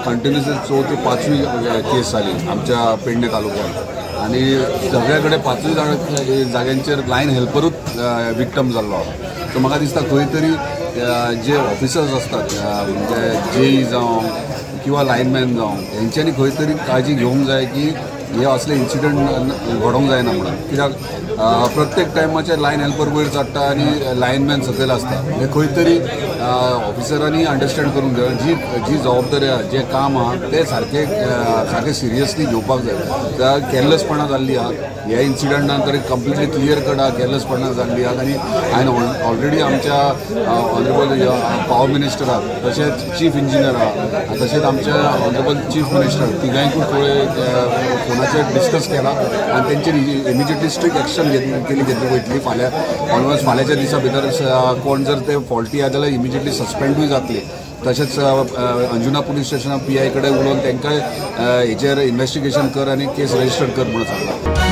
Continuously 4 ते 5वी केस जाली आमच्या पेडणे तालुक्यात आणि सगळ्याकडे 5वी जाग्यांचेर लायन हेल्परूच विक्टम जाल्लो. सो म्हाका दिसता खंय तरी जे ऑफिसर्स असतात म्हणजे जेई जावं किंवा लायनमॅन जावं हेंच्यांनी खंय तरी काळजी घेवंक जाय की हे असले इन्सिडंट घडोवंक जायना म्हणून. कित्याक प्रत्येक टायमाचे लायन हेल्पर वयर चडटा आनी लायनमॅन सकयल आसता. हे खंय तरी ऑफिसरांनी अंडरस्टँड करूंक जाय जी जबाबदारी आहा जें काम आहा तें सारकें सिरियसली घेवपाक जाय. केर्लसपणां जाल्ली आहा ह्या इन्सिडंटान तरी कंप्लिटली क्लियर कट आहा केर्लसपणां जाल्ली आहा. आनी हांवें ऑलरेडी आमच्या ऑनरेबल पावर मिनिस्टराक तशेंच चीफ इंजिनियर आहा तशेंच आमच्या ऑनरेबल चीफ मिनिस्टर तिगांयकूय फोनाचेर डिस्कस केला आनी तेंचेर इमिजिएटली स्ट्रिक्ट एक्शन घेतली वयतली. फाल्यांच्या दिसा भितर कोण जर ते फॉल्टी आहा जाल्यार इमिजिएटली सस्पेंडूय जातली. तशेंच अंजुना पुलीस स्टेशनाक PI कडेन उलोवन तांकां हेचेर इन्व्हेस्टिगेशन कर आनी केस रजिस्टर कर म्हणून सांगला.